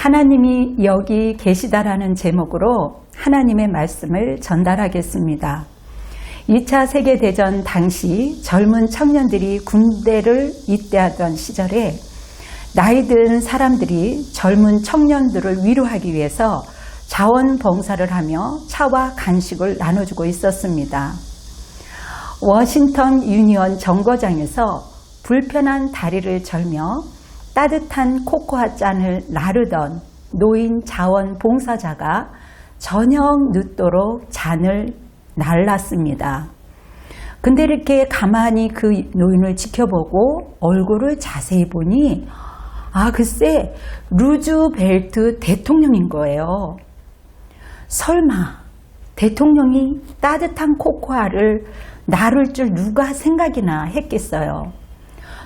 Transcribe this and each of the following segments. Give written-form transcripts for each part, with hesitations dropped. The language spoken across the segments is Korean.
하나님이 여기 계시다라는 제목으로 하나님의 말씀을 전달하겠습니다. 2차 세계대전 당시 젊은 청년들이 군대를 입대하던 시절에 나이 든 사람들이 젊은 청년들을 위로하기 위해서 자원봉사를 하며 차와 간식을 나눠주고 있었습니다. 워싱턴 유니언 정거장에서 불편한 다리를 절며 따뜻한 코코아 잔을 나르던 노인 자원봉사자가 저녁 늦도록 잔을 날랐습니다. 근데 이렇게 가만히 그 노인을 지켜보고 얼굴을 자세히 보니 글쎄 루즈벨트 대통령인 거예요. 설마 대통령이 따뜻한 코코아를 나를 줄 누가 생각이나 했겠어요.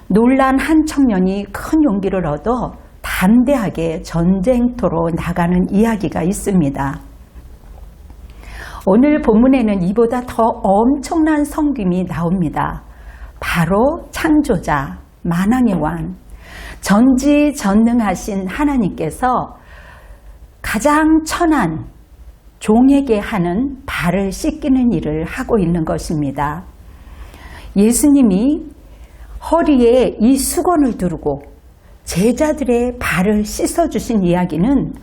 놀란 한 청년이 큰 용기를 얻어 담대하게 전쟁터로 나가는 이야기가 있습니다. 오늘 본문에는 이보다 더 엄청난 성김이 나옵니다. 바로 창조자, 만왕의 왕, 전지전능하신 하나님께서 가장 천한 종에게 하는 발을 씻기는 일을 하고 있는 것입니다. 예수님이 허리에 이 수건을 두르고 제자들의 발을 씻어주신 이야기는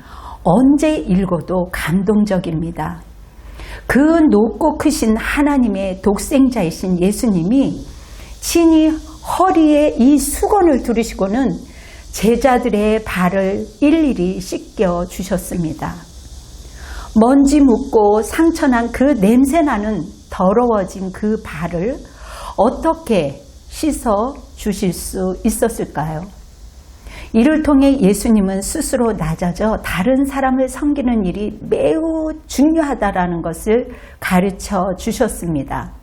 언제 읽어도 감동적입니다. 그 높고 크신 하나님의 독생자이신 예수님이 친히 허리에 이 수건을 두르시고는 제자들의 발을 일일이 씻겨 주셨습니다. 먼지 묻고 상처난 그 냄새나는 더러워진 그 발을 어떻게 씻어 주실 수 있었을까요? 이를 통해 예수님은 스스로 낮아져 다른 사람을 섬기는 일이 매우 중요하다라는 것을 가르쳐 주셨습니다.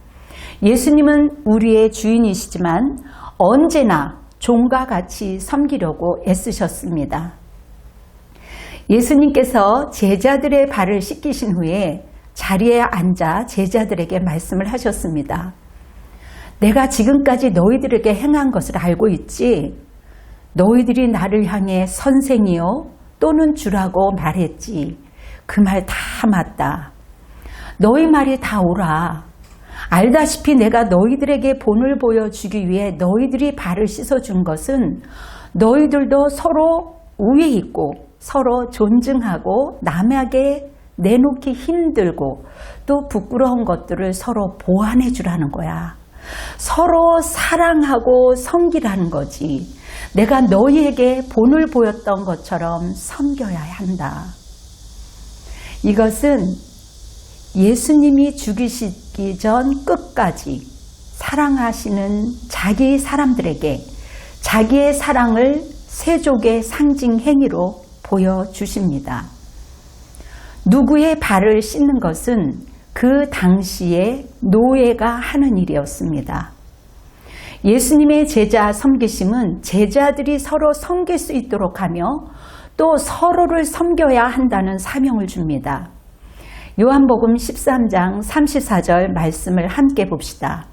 예수님은 우리의 주인이시지만 언제나 종과 같이 섬기려고 애쓰셨습니다. 예수님께서 제자들의 발을 씻기신 후에 자리에 앉아 제자들에게 말씀을 하셨습니다. 내가 지금까지 너희들에게 행한 것을 알고 있지? 너희들이 나를 향해 선생이요 또는 주라고 말했지. 그 말 다 맞다. 너희 말이 다 옳아. 알다시피 내가 너희들에게 본을 보여주기 위해 너희들이 발을 씻어준 것은 너희들도 서로 우애 있고 서로 존중하고 남에게 내놓기 힘들고 또 부끄러운 것들을 서로 보완해 주라는 거야. 서로 사랑하고 섬기라는 거지. 내가 너희에게 본을 보였던 것처럼 섬겨야 한다. 이것은 예수님이 죽으시기 전 끝까지 사랑하시는 자기 사람들에게 자기의 사랑을 세족의 상징 행위로 보여주십니다. 누구의 발을 씻는 것은 그 당시에 노예가 하는 일이었습니다. 예수님의 제자 섬기심은 제자들이 서로 섬길 수 있도록 하며 또 서로를 섬겨야 한다는 사명을 줍니다. 요한복음 13장 34절 말씀을 함께 봅시다.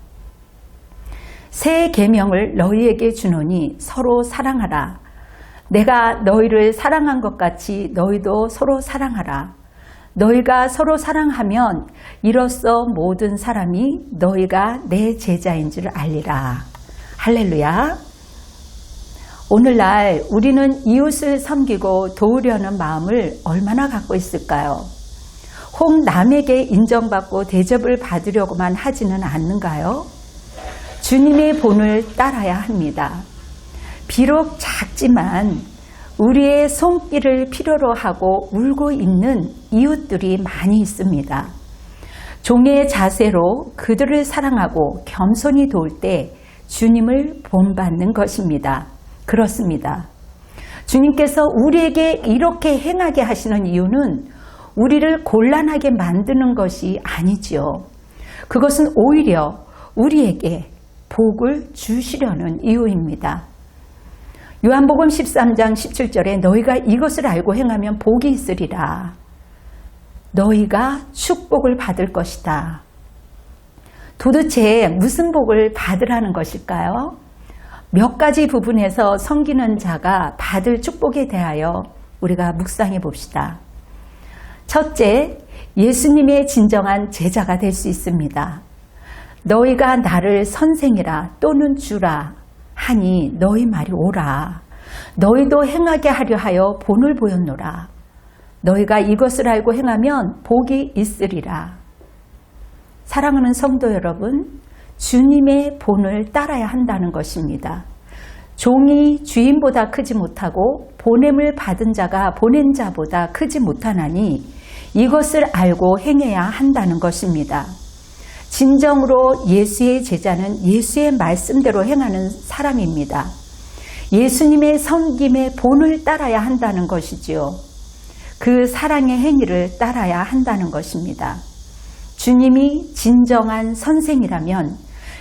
새 계명을 너희에게 주노니 서로 사랑하라. 내가 너희를 사랑한 것 같이 너희도 서로 사랑하라. 너희가 서로 사랑하면 이로써 모든 사람이 너희가 내 제자인 줄 알리라. 할렐루야. 오늘날 우리는 이웃을 섬기고 도우려는 마음을 얼마나 갖고 있을까요? 혹 남에게 인정받고 대접을 받으려고만 하지는 않는가요? 주님의 본을 따라야 합니다. 비록 작지만 우리의 손길을 필요로 하고 울고 있는 이웃들이 많이 있습니다. 종의 자세로 그들을 사랑하고 겸손히 도울 때 주님을 본받는 것입니다. 그렇습니다. 주님께서 우리에게 이렇게 행하게 하시는 이유는 우리를 곤란하게 만드는 것이 아니지요. 그것은 오히려 우리에게 복을 주시려는 이유입니다. 요한복음 13장 17절에 너희가 이것을 알고 행하면 복이 있으리라. 너희가 축복을 받을 것이다. 도대체 무슨 복을 받으라는 것일까요? 몇 가지 부분에서 섬기는 자가 받을 축복에 대하여 우리가 묵상해 봅시다. 첫째, 예수님의 진정한 제자가 될 수 있습니다. 너희가 나를 선생이라 또는 주라 하니 너희 말이 옳아. 너희도 행하게 하려 하여 본을 보였노라. 너희가 이것을 알고 행하면 복이 있으리라. 사랑하는 성도 여러분, 주님의 본을 따라야 한다는 것입니다. 종이 주인보다 크지 못하고 보냄을 받은 자가 보낸 자보다 크지 못하나니 이것을 알고 행해야 한다는 것입니다. 진정으로 예수의 제자는 예수의 말씀대로 행하는 사람입니다. 예수님의 섬김의 본을 따라야 한다는 것이지요. 그 사랑의 행위를 따라야 한다는 것입니다. 주님이 진정한 선생이라면,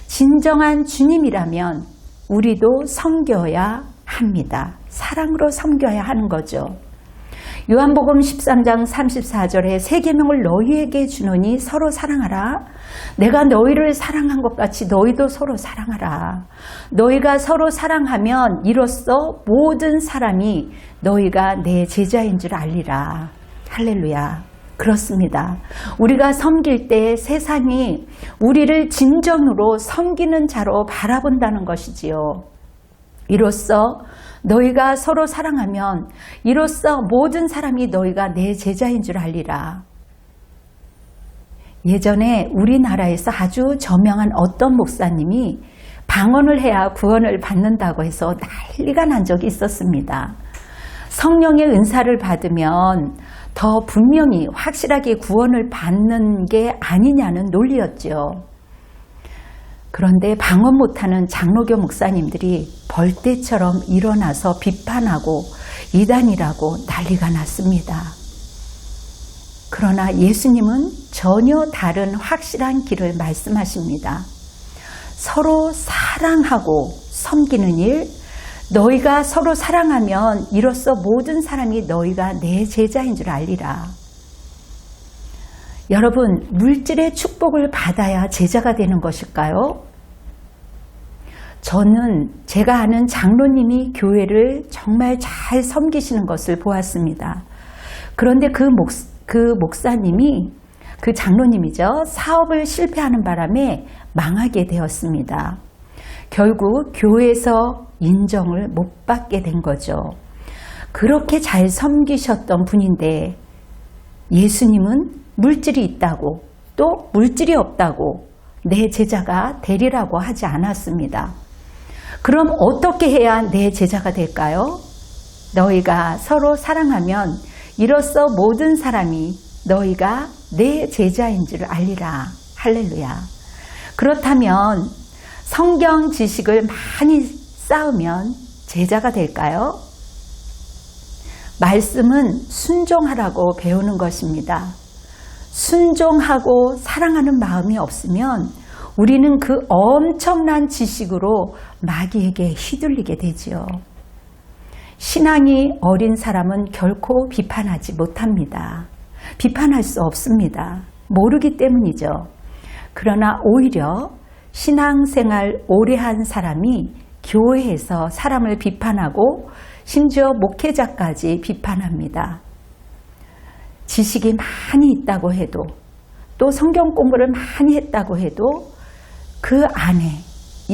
진정한 주님이라면 우리도 섬겨야 합니다. 사랑으로 섬겨야 하는 거죠. 요한복음 13장 34절에 새 계명을 너희에게 주노니 서로 사랑하라. 내가 너희를 사랑한 것 같이 너희도 서로 사랑하라. 너희가 서로 사랑하면 이로써 모든 사람이 너희가 내 제자인 줄 알리라. 할렐루야. 그렇습니다. 우리가 섬길 때 세상이 우리를 진정으로 섬기는 자로 바라본다는 것이지요. 이로써 너희가 서로 사랑하면 이로써 모든 사람이 너희가 내 제자인 줄 알리라. 예전에 우리나라에서 아주 저명한 어떤 목사님이 방언을 해야 구원을 받는다고 해서 난리가 난 적이 있었습니다. 성령의 은사를 받으면 더 분명히 확실하게 구원을 받는 게 아니냐는 논리였죠. 그런데 방언 못하는 장로교 목사님들이 벌떼처럼 일어나서 비판하고 이단이라고 난리가 났습니다. 그러나 예수님은 전혀 다른 확실한 길을 말씀하십니다. 서로 사랑하고 섬기는 일, 너희가 서로 사랑하면 이로써 모든 사람이 너희가 내 제자인 줄 알리라. 여러분, 물질의 축복을 받아야 제자가 되는 것일까요? 저는 제가 아는 장로님이 교회를 정말 잘 섬기시는 것을 보았습니다. 그런데 그 목사님이, 그 장로님이죠, 사업을 실패하는 바람에 망하게 되었습니다. 결국 교회에서 인정을 못 받게 된 거죠. 그렇게 잘 섬기셨던 분인데 예수님은 물질이 있다고 또 물질이 없다고 내 제자가 되리라고 하지 않았습니다. 그럼 어떻게 해야 내 제자가 될까요? 너희가 서로 사랑하면 이로써 모든 사람이 너희가 내 제자인 줄 알리라. 할렐루야. 그렇다면 성경 지식을 많이 쌓으면 제자가 될까요? 말씀은 순종하라고 배우는 것입니다. 순종하고 사랑하는 마음이 없으면 우리는 그 엄청난 지식으로 마귀에게 휘둘리게 되지요. 신앙이 어린 사람은 결코 비판하지 못합니다. 비판할 수 없습니다. 모르기 때문이죠. 그러나 오히려 신앙생활 오래 한 사람이 교회에서 사람을 비판하고 심지어 목회자까지 비판합니다. 지식이 많이 있다고 해도 또 성경 공부를 많이 했다고 해도 그 안에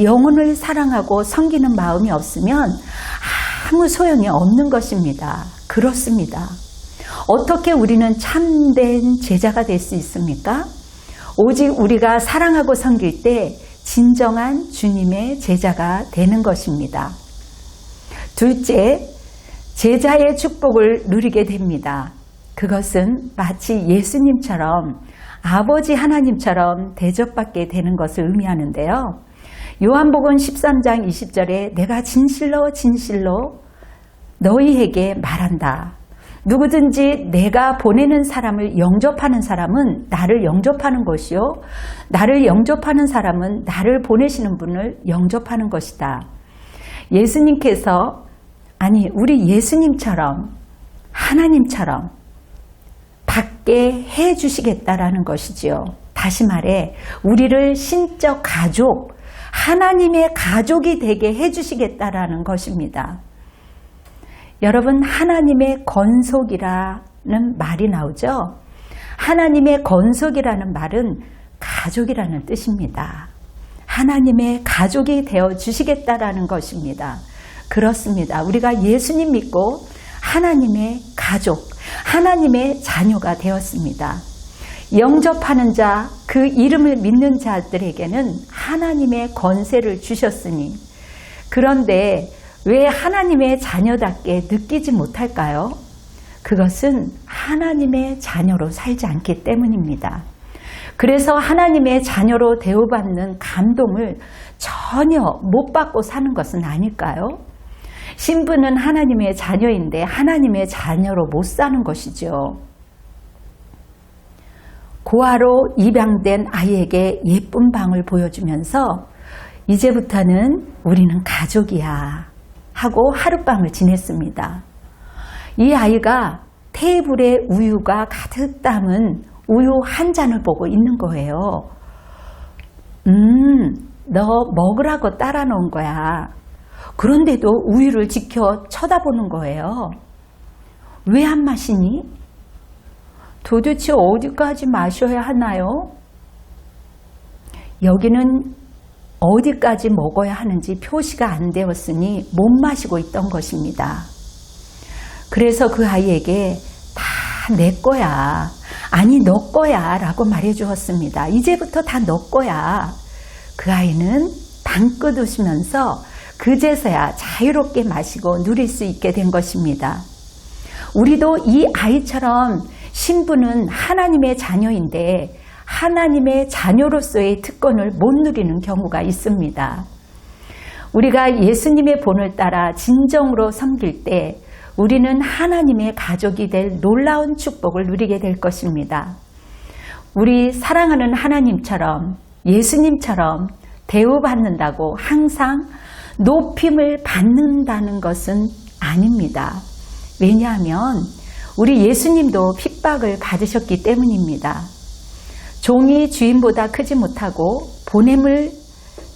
영혼을 사랑하고 섬기는 마음이 없으면 아무 소용이 없는 것입니다. 그렇습니다. 어떻게 우리는 참된 제자가 될 수 있습니까? 오직 우리가 사랑하고 섬길 때 진정한 주님의 제자가 되는 것입니다. 둘째, 제자의 축복을 누리게 됩니다. 그것은 마치 예수님처럼 아버지 하나님처럼 대접받게 되는 것을 의미하는데요. 요한복음 13장 20절에 내가 진실로 진실로 너희에게 말한다. 누구든지 내가 보내는 사람을 영접하는 사람은 나를 영접하는 것이요. 나를 영접하는 사람은 나를 보내시는 분을 영접하는 것이다. 예수님께서, 아니 우리 예수님처럼 하나님처럼 받게 해주시겠다라는 것이지요. 다시 말해 우리를 신적 가족, 하나님의 가족이 되게 해주시겠다라는 것입니다. 여러분, 하나님의 건속이라는 말이 나오죠. 하나님의 건속이라는 말은 가족이라는 뜻입니다. 하나님의 가족이 되어 주시겠다라는 것입니다. 그렇습니다. 우리가 예수님 믿고 하나님의 가족, 하나님의 자녀가 되었습니다. 영접하는 자, 그 이름을 믿는 자들에게는 하나님의 권세를 주셨으니, 그런데 왜 하나님의 자녀답게 느끼지 못할까요? 그것은 하나님의 자녀로 살지 않기 때문입니다. 그래서 하나님의 자녀로 대우받는 감동을 전혀 못 받고 사는 것은 아닐까요? 신부는 하나님의 자녀인데 하나님의 자녀로 못 사는 것이죠. 고아로 입양된 아이에게 예쁜 방을 보여주면서 이제부터는 우리는 가족이야 하고 하룻밤을 지냈습니다. 이 아이가 테이블에 우유가 가득 담은 우유 한 잔을 보고 있는 거예요. 너 먹으라고 따라 놓은 거야. 그런데도 우유를 지켜 쳐다보는 거예요. 왜 안 마시니? 도대체 어디까지 마셔야 하나요? 여기는 어디까지 먹어야 하는지 표시가 안 되었으니 못 마시고 있던 것입니다. 그래서 그 아이에게 다 내 거야. 아니 너 거야 라고 말해 주었습니다. 이제부터 다 너 거야. 그 아이는 방긋 웃으면서 그제서야 자유롭게 마시고 누릴 수 있게 된 것입니다. 우리도 이 아이처럼 신부는 하나님의 자녀인데 하나님의 자녀로서의 특권을 못 누리는 경우가 있습니다. 우리가 예수님의 본을 따라 진정으로 섬길 때 우리는 하나님의 가족이 될 놀라운 축복을 누리게 될 것입니다. 우리 사랑하는 하나님처럼 예수님처럼 대우받는다고 항상 높임을 받는다는 것은 아닙니다. 왜냐하면 우리 예수님도 핍박을 받으셨기 때문입니다. 종이 주인보다 크지 못하고 보냄을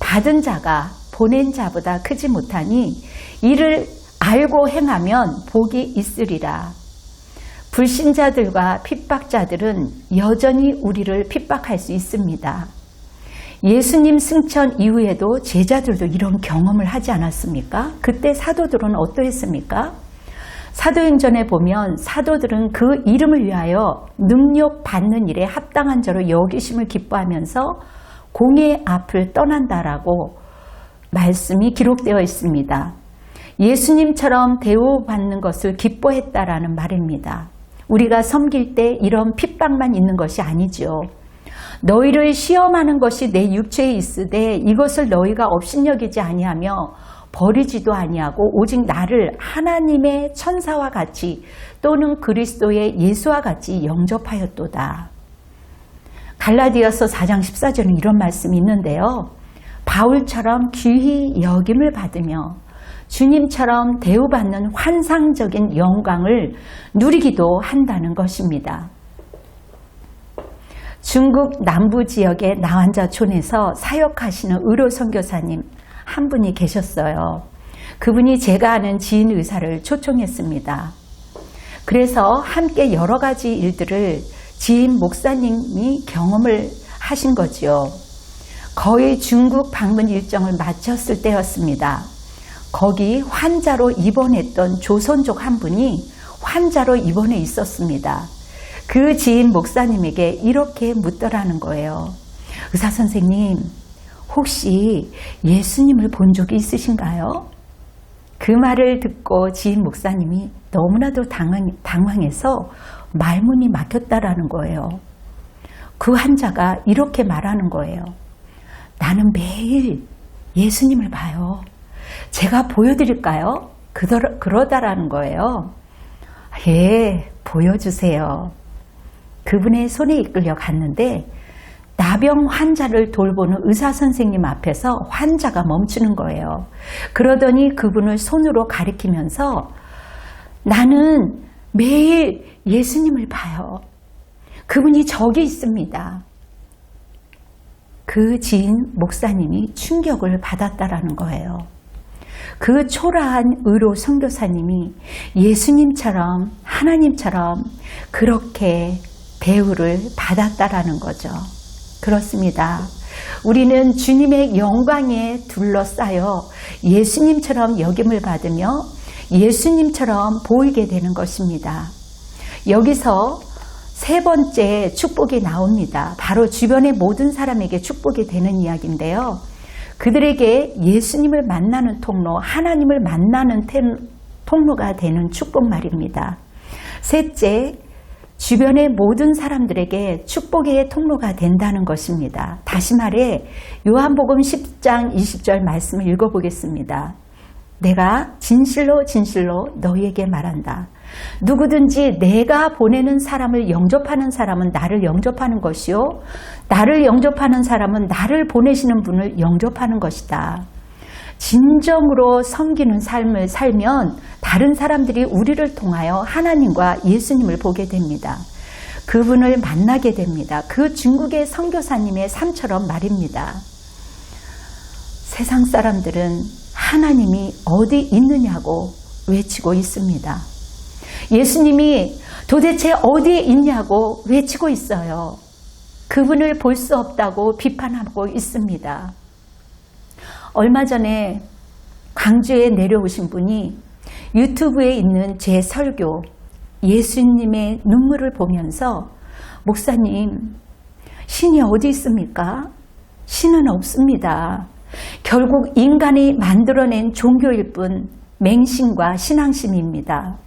받은 자가 보낸 자보다 크지 못하니 이를 알고 행하면 복이 있으리라. 불신자들과 핍박자들은 여전히 우리를 핍박할 수 있습니다. 예수님 승천 이후에도 제자들도 이런 경험을 하지 않았습니까? 그때 사도들은 어떠했습니까? 사도행전에 보면 사도들은 그 이름을 위하여 능력받는 일에 합당한 자로 여기심을 기뻐하면서 공의 앞을 떠난다라고 말씀이 기록되어 있습니다. 예수님처럼 대우받는 것을 기뻐했다라는 말입니다. 우리가 섬길 때 이런 핍박만 있는 것이 아니죠. 너희를 시험하는 것이 내 육체에 있으되 이것을 너희가 업신여기지 아니하며 버리지도 아니하고 오직 나를 하나님의 천사와 같이 또는 그리스도의 예수와 같이 영접하였도다. 갈라디아서 4장 14절은 이런 말씀이 있는데요. 바울처럼 귀히 여김을 받으며 주님처럼 대우받는 환상적인 영광을 누리기도 한다는 것입니다. 중국 남부 지역의 나환자촌에서 사역하시는 의료 선교사님 한 분이 계셨어요. 그분이 제가 아는 지인 의사를 초청했습니다. 그래서 함께 여러 가지 일들을 지인 목사님이 경험을 하신 거죠. 거의 중국 방문 일정을 마쳤을 때였습니다. 거기 환자로 입원했던 조선족 한 분이 환자로 입원해 있었습니다. 그 지인 목사님에게 이렇게 묻더라는 거예요. 의사 선생님, 혹시 예수님을 본 적이 있으신가요? 그 말을 듣고 지인 목사님이 너무나도 당황해서 말문이 막혔다라는 거예요. 그 환자가 이렇게 말하는 거예요. 나는 매일 예수님을 봐요. 제가 보여드릴까요? 그러다라는 거예요. 예, 보여주세요. 그분의 손에 이끌려 갔는데 나병 환자를 돌보는 의사 선생님 앞에서 환자가 멈추는 거예요. 그러더니 그분을 손으로 가리키면서 나는 매일 예수님을 봐요. 그분이 저기 있습니다. 그 지인 목사님이 충격을 받았다라는 거예요. 그 초라한 의로 선교사님이 예수님처럼 하나님처럼 그렇게 대우를 받았다라는 거죠. 그렇습니다. 우리는 주님의 영광에 둘러싸여 예수님처럼 여김을 받으며 예수님처럼 보이게 되는 것입니다. 여기서 세 번째 축복이 나옵니다. 바로 주변의 모든 사람에게 축복이 되는 이야기인데요. 그들에게 예수님을 만나는 통로, 하나님을 만나는 통로가 되는 축복 말입니다. 셋째, 주변의 모든 사람들에게 축복의 통로가 된다는 것입니다. 다시 말해 요한복음 10장 20절 말씀을 읽어보겠습니다. 내가 진실로 진실로 너희에게 말한다. 누구든지 내가 보내는 사람을 영접하는 사람은 나를 영접하는 것이요, 나를 영접하는 사람은 나를 보내시는 분을 영접하는 것이다. 진정으로 섬기는 삶을 살면 다른 사람들이 우리를 통하여 하나님과 예수님을 보게 됩니다. 그분을 만나게 됩니다. 그 중국의 선교사님의 삶처럼 말입니다. 세상 사람들은 하나님이 어디 있느냐고 외치고 있습니다. 예수님이 도대체 어디에 있냐고 외치고 있어요. 그분을 볼 수 없다고 비판하고 있습니다. 얼마 전에 광주에 내려오신 분이 유튜브에 있는 제 설교 예수님의 눈물을 보면서 목사님, 신이 어디 있습니까? 신은 없습니다. 결국 인간이 만들어낸 종교일 뿐 맹신과 신앙심입니다.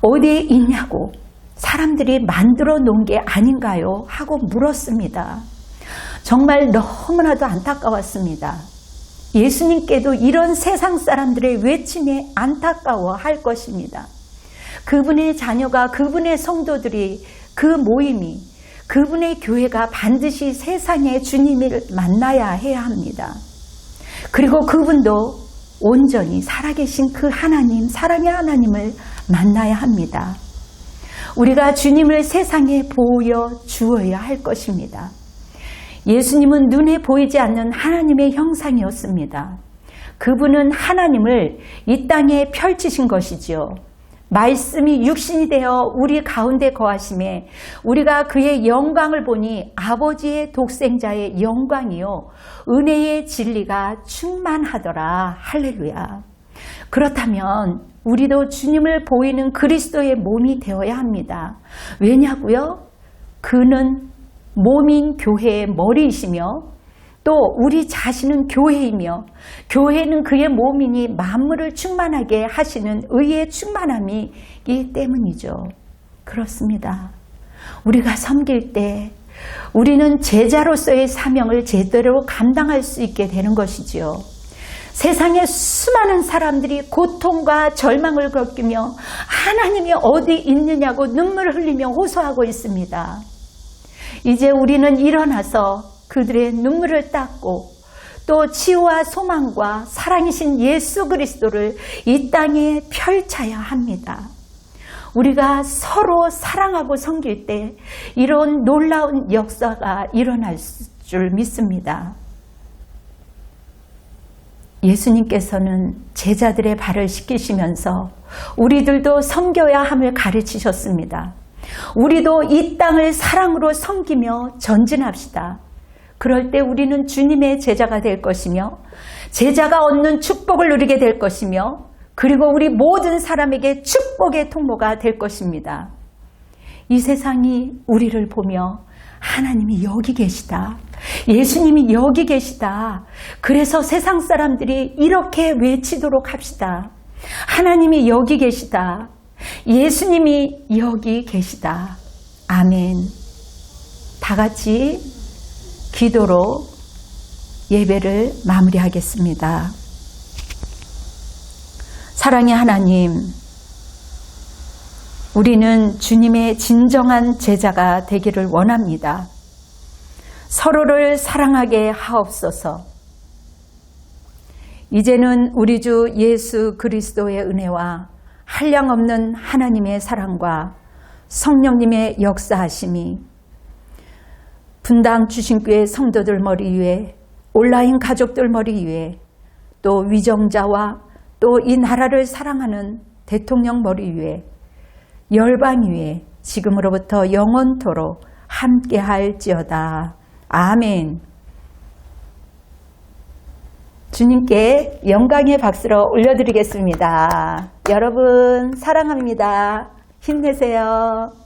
어디에 있냐고 사람들이 만들어 놓은 게 아닌가요? 하고 물었습니다. 정말 너무나도 안타까웠습니다. 예수님께도 이런 세상 사람들의 외침에 안타까워할 것입니다. 그분의 자녀가, 그분의 성도들이, 그 모임이, 그분의 교회가 반드시 세상의 주님을 만나야 해야 합니다. 그리고 그분도 온전히 살아계신 그 하나님, 사랑의 하나님을 만나야 합니다. 우리가 주님을 세상에 보여주어야 할 것입니다. 예수님은 눈에 보이지 않는 하나님의 형상이었습니다. 그분은 하나님을 이 땅에 펼치신 것이지요. 말씀이 육신이 되어 우리 가운데 거하심에 우리가 그의 영광을 보니 아버지의 독생자의 영광이요 은혜의 진리가 충만하더라. 할렐루야. 그렇다면 우리도 주님을 보이는 그리스도의 몸이 되어야 합니다. 왜냐고요? 그는 몸인 교회의 머리이시며 또 우리 자신은 교회이며 교회는 그의 몸이니 만물을 충만하게 하시는 의의 충만함이기 때문이죠. 그렇습니다. 우리가 섬길 때 우리는 제자로서의 사명을 제대로 감당할 수 있게 되는 것이지요. 세상에 수많은 사람들이 고통과 절망을 겪으며 하나님이 어디 있느냐고 눈물을 흘리며 호소하고 있습니다. 이제 우리는 일어나서 그들의 눈물을 닦고 또 치유와 소망과 사랑이신 예수 그리스도를 이 땅에 펼쳐야 합니다. 우리가 서로 사랑하고 섬길 때 이런 놀라운 역사가 일어날 줄 믿습니다. 예수님께서는 제자들의 발을 씻기시면서 우리들도 섬겨야 함을 가르치셨습니다. 우리도 이 땅을 사랑으로 섬기며 전진합시다. 그럴 때 우리는 주님의 제자가 될 것이며 제자가 얻는 축복을 누리게 될 것이며 그리고 우리 모든 사람에게 축복의 통로가 될 것입니다. 이 세상이 우리를 보며 하나님이 여기 계시다. 예수님이 여기 계시다. 그래서 세상 사람들이 이렇게 외치도록 합시다. 하나님이 여기 계시다. 예수님이 여기 계시다. 아멘. 다 같이 기도로 예배를 마무리하겠습니다. 사랑의 하나님, 우리는 주님의 진정한 제자가 되기를 원합니다. 서로를 사랑하게 하옵소서. 이제는 우리 주 예수 그리스도의 은혜와 한량없는 하나님의 사랑과 성령님의 역사하심이 분당 주신교회 성도들 머리 위에, 온라인 가족들 머리 위에, 또 위정자와 또 이 나라를 사랑하는 대통령 머리 위에 열방 위에 지금으로부터 영원토록 함께 할지어다. 아멘. 주님께 영광의 박수로 올려드리겠습니다. 여러분 사랑합니다. 힘내세요.